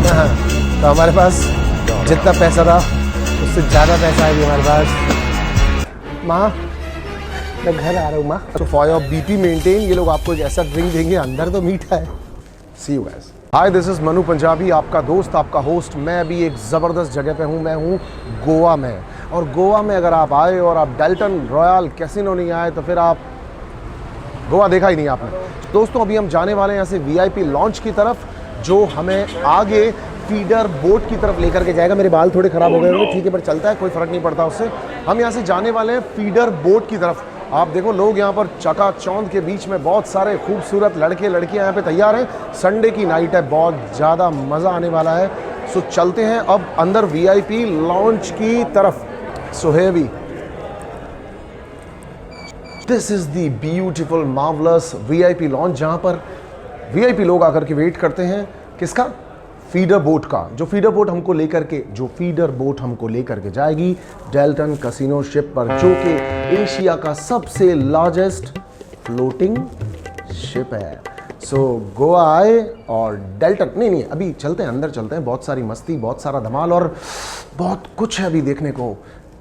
हाँ, तो हमारे पास जितना पैसा था उससे ज़्यादा पैसा है हमारे पास। माँ मैं घर आ रहा हूँ माँ। तो फॉर योर बीपी मेंटेन ये लोग आपको एक ऐसा ड्रिंक देंगे, अंदर तो मीठा है। See you guys. Hi, this is Manu Punjabi, आपका दोस्त, आपका होस्ट। मैं अभी एक ज़बरदस्त जगह पे हूँ। मैं हूँ गोवा में, और गोवा में अगर आप आए और आप डेल्टन रॉयल कैसीनो नहीं आए तो फिर आप गोवा देखा ही नहीं आपने। दोस्तों अभी हम जाने वाले हैं यहाँ से वीआईपी लॉन्च की तरफ, जो हमें आगे फीडर बोट की तरफ लेकर के जाएगा। मेरे बाल थोड़े ख़राब हो गए होंगे, ठीक है, पर चलता है, कोई फ़र्क नहीं पड़ता उससे। हम यहाँ से जाने वाले हैं फीडर बोट की तरफ। आप देखो लोग यहाँ पर चकाचौंध के बीच में, बहुत सारे खूबसूरत लड़के लड़कियाँ यहाँ पे तैयार हैं। संडे की नाइट है, बहुत ज़्यादा मज़ा आने वाला है। सो चलते हैं अब अंदर वीआईपी लॉन्च की तरफ। So heavy, this is the beautiful marvellous VIP launch, जहाँ पर वीआईपी लोग आकर के वेट करते हैं। किसका? फीडर बोट का। जो फीडर बोट हमको लेकर के जाएगी डेल्टन कैसीनो शिप पर, जो कि एशिया का सबसे लार्जेस्ट फ्लोटिंग शिप है। सो गोवा आए और डेल्टन नहीं, अभी चलते हैं, अंदर चलते हैं। बहुत सारी मस्ती, बहुत सारा धमाल और बहुत कुछ है अभी देखने को।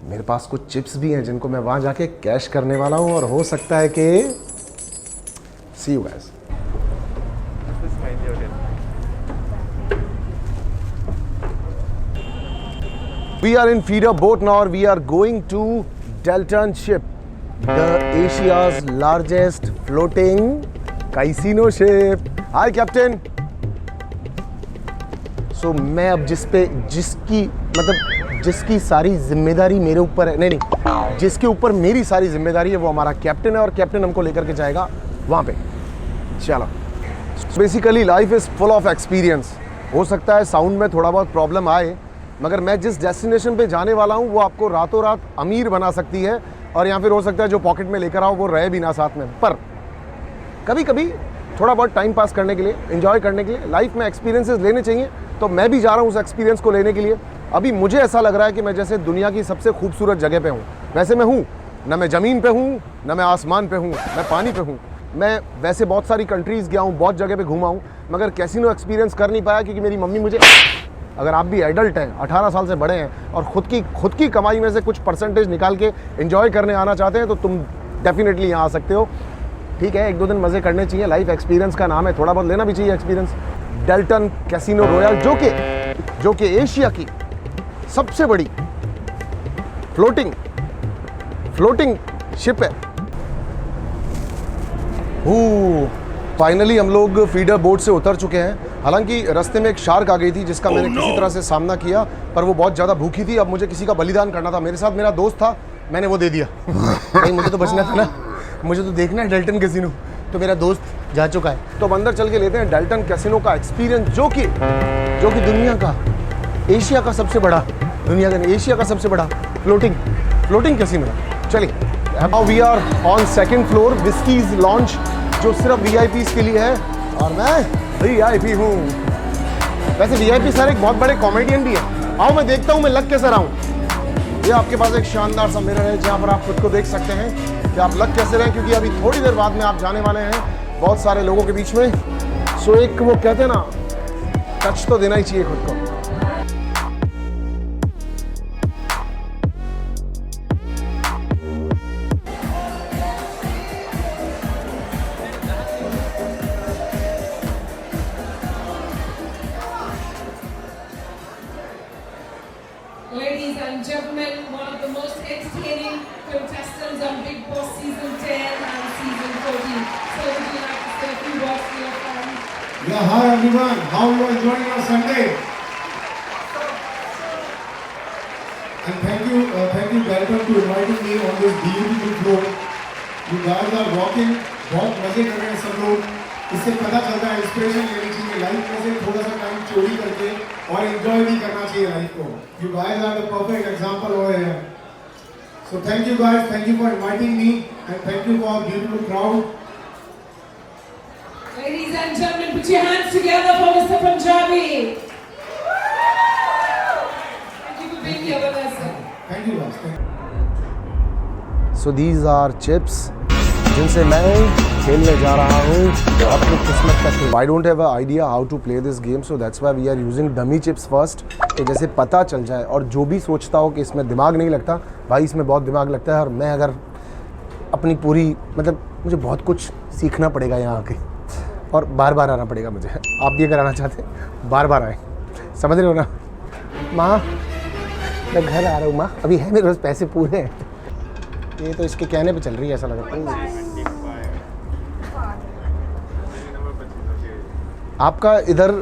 मेरे पास कुछ चिप्स भी हैं जिनको मैं वहाँ जाके कैश करने वाला हूँ, और हो सकता है कि see you guys. We are in feeder boat now, or we are going to Delton ship, the Asia's largest floating casino ship. Hi Captain. So मैं अब जिसकी सारी जिम्मेदारी मेरे ऊपर है, नहीं, जिसके ऊपर मेरी सारी जिम्मेदारी है वो हमारा कैप्टन है, और कैप्टन हमको लेकर के जाएगा वहाँ पे। चलो, basically life is full of experience. हो सकता है साउंड में थोड़ा बहुत प्रॉब्लम आए, मगर मैं जिस डेस्टिनेशन पे जाने वाला हूँ वो आपको रातों रात अमीर बना सकती है, और या फिर हो सकता है जो पॉकेट में लेकर आओ वो रहे भी ना साथ में। पर कभी कभी थोड़ा बहुत टाइम पास करने के लिए, एंजॉय करने के लिए लाइफ में एक्सपीरियंसेस लेने चाहिए। तो मैं भी जा रहा हूँ उस एक्सपीरियंस को लेने के लिए। अभी मुझे ऐसा लग रहा है कि मैं जैसे दुनिया की सबसे खूबसूरत जगह पे हूँ। वैसे मैं हूँ ना, मैं ज़मीन पे हूँ ना मैं आसमान पे हूँ, मैं पानी पे हूँ। मैं वैसे बहुत सारी कंट्रीज़ गया हूँ, बहुत जगह पे घूमा हूँ, मगर कैसीनो एक्सपीरियंस कर नहीं पाया, क्योंकि मेरी मम्मी मुझे, अगर आप भी एडल्ट हैं, 18 साल से बड़े हैं और खुद की कमाई में से कुछ परसेंटेज निकाल के एंजॉय करने आना चाहते हैं, तो तुम डेफिनेटली यहाँ आ सकते हो। ठीक है, 1-2 दिन मज़े करने चाहिए, लाइफ एक्सपीरियंस का नाम है, थोड़ा बहुत लेना भी चाहिए एक्सपीरियंस। डेल्टन कैसीनो रॉयल, जो कि एशिया की सबसे बड़ी फ्लोटिंग शिप है। फाइनली हम लोग फीडर बोट से उतर चुके हैं। हालांकि रास्ते में एक शार्क आ गई थी जिसका मैंने किसी तरह से सामना किया, पर वो बहुत ज़्यादा भूखी थी। अब मुझे किसी का बलिदान करना था। मेरे साथ मेरा दोस्त था, मैंने वो दे दिया। नहीं, मुझे तो बचना था ना, मुझे तो देखना है डेल्टन कैसीनो। तो मेरा दोस्त जा चुका है। तो अब अंदर चल के लेते हैं डेल्टन कैसीनो का एक्सपीरियंस, जो कि दुनिया का, एशिया का सबसे बड़ा फ्लोटिंग कैसीनो है। चलिए, now we are on second floor, whiskies lounge, जो सिर्फ वीआईपीज़ के लिए है, और मैं वीआईपी हूँ। वैसे वीआईपी सर एक बहुत बड़े कॉमेडियन भी है। आओ मैं देखता हूँ मैं लग कैसे रहा हूँ। ये आपके पास एक शानदार सा मिरर है जहाँ पर आप खुद को देख सकते हैं कि आप लग कैसे रहे, क्योंकि अभी थोड़ी देर बाद में आप जाने वाले हैं बहुत सारे लोगों के बीच में। सो एक वो कहते हैं ना, टच तो देना ही चाहिए खुद को। Ladies and gentlemen, one of the most entertaining contestants on Big Boss Season 10 and Season 14. So would you like to say a few words to your fans? Yeah, hi everyone. How are you enjoying your Sunday? And thank you Delton to inviting me on this beautiful floor. You guys are walking, बहुत मजे कर रहे हैं सब लोग। इससे पता चलता है इंस्पिरेशन लेनी चाहिए लाइफ में से, थोड़ा सा टाइम चोरी करके, और एंजॉय भी करना चाहिए लाइफ को। You guys are the perfect example over here. So thank you guys, thank you for inviting me, and thank you for our beautiful crowd. Ladies and gentlemen, put your hands together for Mr. Punjabi. Thank you for being here with us, sir. Thank you guys. Thank you. So these are chips. जिनसे मैं खेलने जा रहा हूँ अपनी किस्मत का खेल। I don't have a idea how to play this game, so that's why we are using dummy chips first, कि जैसे पता चल जाए। और जो भी सोचता हो कि इसमें दिमाग नहीं लगता, भाई इसमें बहुत दिमाग लगता है। और मैं अगर अपनी पूरी मतलब मुझे बहुत कुछ सीखना पड़ेगा यहाँ आके, और बार बार आना पड़ेगा मुझे। आप भी अगर आना चाहते हैं बार बार आए, समझ रहे हो ना। माँ मैं घर आ रहा हूँ माँ, अभी है मेरे पास पैसे पूरे हैं। ये तो इसके कहने पे चल रही है ऐसा लग रहा है। आपका इधर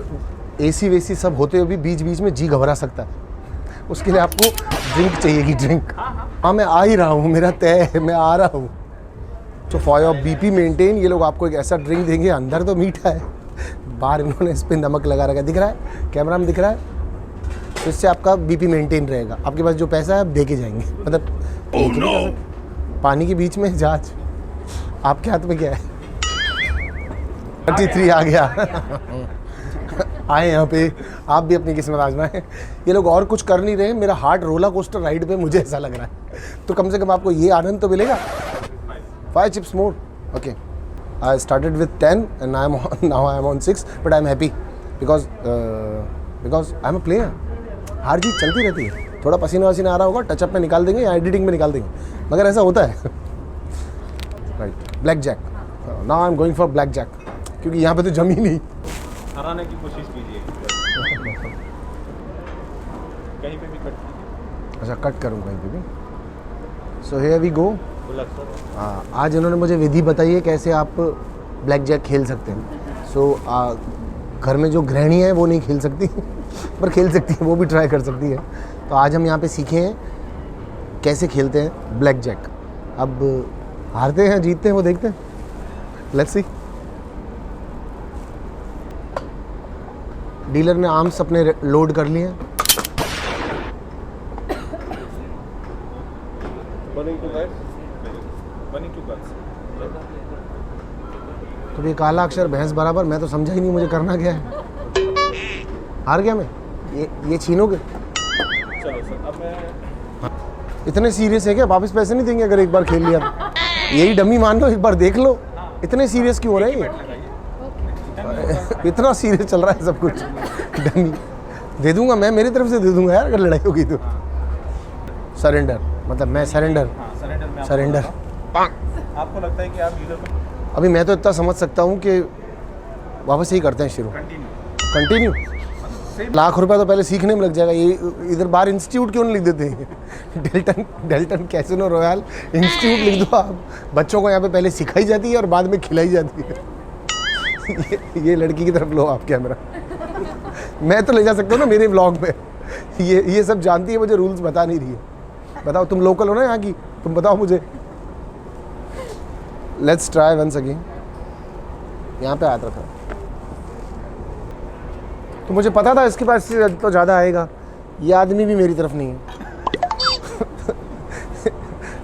एसी वेसी सब होते हुए भी बीच बीच में जी घबरा सकता है, उसके लिए आपको ड्रिंक चाहिएगी, ड्रिंक। हाँ मैं आ ही रहा हूँ, मेरा तय है, मैं आ रहा हूँ। तो फॉर योर बीपी मेंटेन ये लोग आपको एक ऐसा ड्रिंक देंगे, अंदर तो मीठा है, बाहर इन्होंने इस पर नमक लगा रखा है, दिख रहा है कैमरा में, दिख रहा है। तो इससे आपका बीपी मेंटेन रहेगा। आपके पास जो पैसा है आप दे के जाएंगे, मतलब पानी के बीच में जहाज, आपके हाथ में क्या है। 33 आ गया। आए यहाँ पे, आप भी अपनी किस्मत आजमाएं। ये लोग और कुछ कर नहीं रहे, मेरा हार्ट रोला कोस्टर राइड पे मुझे ऐसा लग रहा है। तो कम से कम आपको ये आनंद तो मिलेगा। 5 chips more. Okay. I started with 10 and now I am on 6, but I am happy because I am a player. हार जीत चलती रहती है, थोड़ा पसीना वसीना आ रहा होगा, टचअप में निकाल देंगे या एडिटिंग में निकाल देंगे, मगर ऐसा होता है। Right, blackjack. Now I am going for blackjack, क्योंकि यहाँ पे तो जमी नहीं। हराने की कोशिश कीजिए। कहीं पे भी कट कीजिए। अच्छा, कट करूँ कहीं पे भी। So here we go. हाँ, आज इन्होंने मुझे विधि बताई है कैसे आप ब्लैक जैक खेल सकते हैं। सो घर में जो गृहिणी है वो नहीं खेल सकती पर खेल सकती है, वो भी ट्राई कर सकती है। तो आज हम यहाँ पे सीखे हैं कैसे खेलते हैं ब्लैक जैक। अब हारते हैं जीतते हैं वो देखते हैं, लेट्स सी। डीलर ने आर्म्स अपने लोड कर लिए हैं। तो ये काला अक्षर भैंस बराबर, मैं तो समझा ही नहीं मुझे करना क्या है। हार गया मैं, ये छीनोगे। चलो सर, अब मैं इतने सीरियस है क्या? वापस पैसे नहीं देंगे अगर एक बार खेल लिया तो? यही डमी मान लो, एक बार देख लो। इतने सीरियस क्यों हो रहे हैं ये? इतना सीरियस चल रहा है सब कुछ। डमी दे दूंगा मैं, मेरी तरफ से दे दूंगा यार, अगर लड़ाई होगी तो। सरेंडर मतलब मैं सरेंडर। सरेंडर। आपको लगता है कि आप डीलर को अभी मैं तो इतना समझ सकता हूँ कि वापस यही करते हैं शुरू। कंटिन्यू। लाख रुपया तो पहले सीखने में लग जाएगा। ये इधर बाहर इंस्टीट्यूट क्यों नहीं लिख देते हैं? डेल्टन कैसीनो रॉयल इंस्टीट्यूट लिख दो आप। बच्चों को यहाँ पे पहले सिखाई जाती है और बाद में खिलाई जाती है। ये लड़की की तरफ लो आप कैमरा। मैं तो ले जा सकता हूँ ना मेरे व्लॉग में। ये सब जानती है, मुझे रूल्स बता नहीं रही है। बताओ, तुम लोकल हो ना यहाँ की, तुम बताओ मुझे। Let's try once again. यहाँ पे हाथ रखा, तो मुझे पता था इसके पास तो ज़्यादा आएगा। ये आदमी भी मेरी तरफ नहीं है।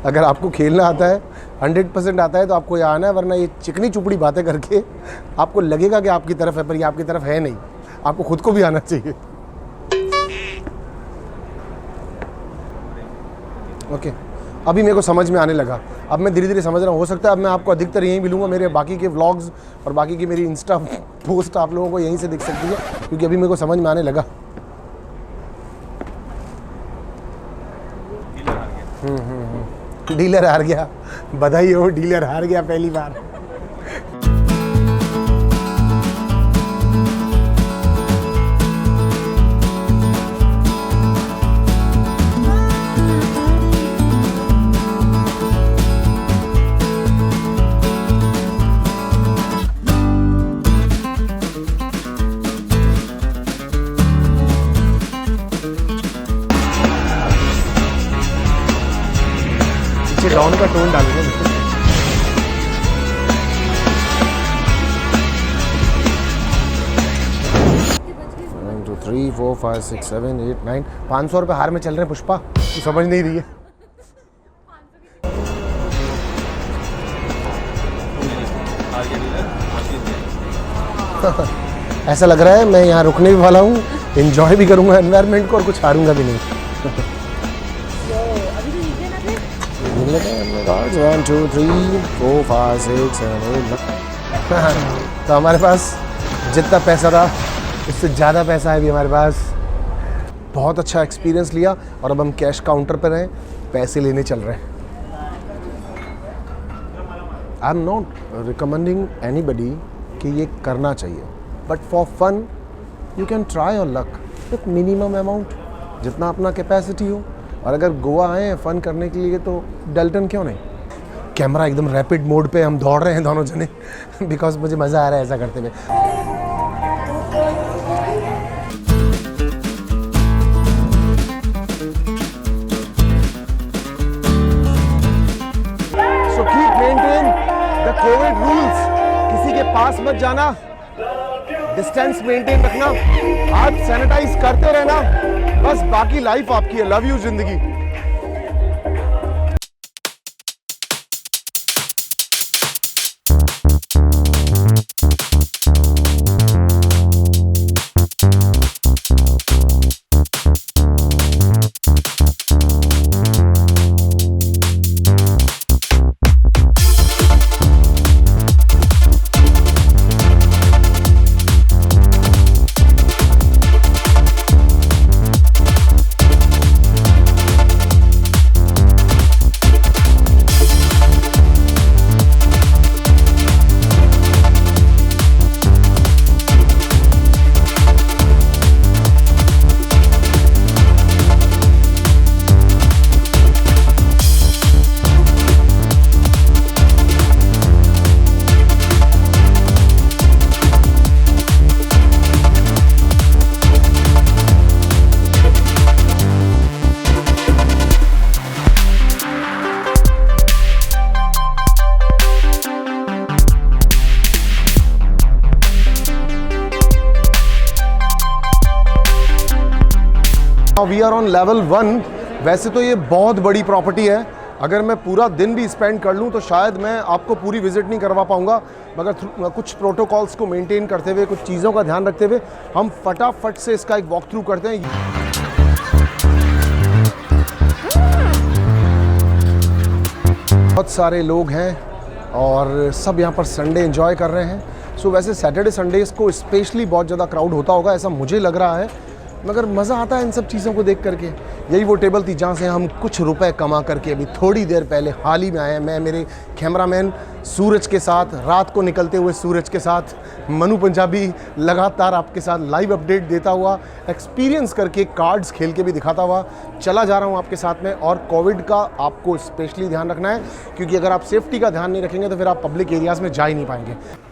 अगर आपको खेलना आता है, 100% आता है, तो आपको यहाँ आना है, वरना ये चिकनी चुपड़ी बातें करके आपको लगेगा कि आपकी तरफ है, पर ये आपकी तरफ है नहीं। आपको खुद को भी आना चाहिए। ओके, अभी मेरे को समझ में आने लगा। अब मैं धीरे धीरे समझ रहा हूँ। हो सकता है अब मैं आपको अधिकतर यहीं मिलूंगा। मेरे बाकी के व्लॉग्स और बाकी की मेरी इंस्टा पोस्ट आप लोगों को यहीं से दिख सकती है, क्योंकि अभी मेरे को समझ में आने लगा। डीलर हार गया। बधाई हो, डीलर हार गया पहली बार। डाउन का टोन डालूंगा। 1 2 3 4 5 6 7 8 9 500 रुपये हार में चल रहे हैं पुष्पा, तू समझ नहीं रही है। ऐसा लग रहा है मैं यहाँ रुकने भी वाला हूँ, एंजॉय भी करूँगा एनवायरनमेंट को और कुछ हारूंगा भी नहीं। कार्ड्स 1 2 3 4 5 6 7 8 9 तो हमारे पास जितना पैसा था उससे ज़्यादा पैसा है अभी हमारे पास। बहुत अच्छा एक्सपीरियंस लिया और अब हम कैश काउंटर पर हैं, पैसे लेने चल रहे हैं। I am not recommending anybody कि ये करना चाहिए, but for fun you can try your luck with minimum amount, जितना अपना कैपेसिटी हो। और अगर गोवा आए हैं फ़न करने के लिए तो डल्टन क्यों नहीं। कैमरा एकदम रैपिड मोड पे हम दौड़ रहे हैं दोनों जने बिकॉज मुझे मज़ा आ रहा है ऐसा करते हुए। So keep maintain the COVID rules. किसी के पास मत जाना, डिस्टेंस मेंटेन रखना, हाथ सैनिटाइज करते रहना, बस बाकी लाइफ आपकी है। लव यू जिंदगी। We are on level 1। वैसे तो ये बहुत बड़ी प्रॉपर्टी है, अगर मैं पूरा दिन भी स्पेंड कर लूँ तो शायद मैं आपको पूरी विजिट नहीं करवा पाऊँगा, मगर कुछ प्रोटोकॉल्स को मेंटेन करते हुए, कुछ चीज़ों का ध्यान रखते हुए हम फटाफट से इसका एक वॉक थ्रू करते हैं। बहुत सारे लोग हैं और सब यहाँ पर संडे एंजॉय कर रहे हैं। सो वैसे सैटरडे संडेज़ को स्पेशली बहुत ज़्यादा क्राउड होता होगा ऐसा मुझे लग रहा है, मगर मज़ा आता है इन सब चीज़ों को देख करके। यही वो टेबल थी जहाँ से हम कुछ रुपए कमा करके अभी थोड़ी देर पहले हाल ही में आए हैं। मैं मेरे कैमरामैन सूरज के साथ, रात को निकलते हुए सूरज के साथ, मनु पंजाबी लगातार आपके साथ लाइव अपडेट देता हुआ, एक्सपीरियंस करके, कार्ड्स खेल के भी दिखाता हुआ चला जा रहा हूँ आपके साथ में। और कोविड का आपको स्पेशली ध्यान रखना है, क्योंकि अगर आप सेफ्टी का ध्यान नहीं रखेंगे तो फिर आप पब्लिक एरियाज़ में जा ही नहीं पाएंगे।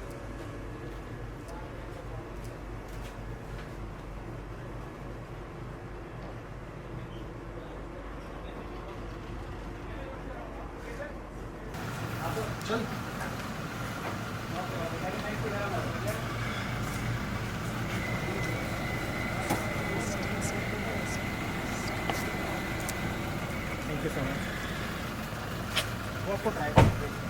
चल थैंक यू सो मच। वो आपको ट्राई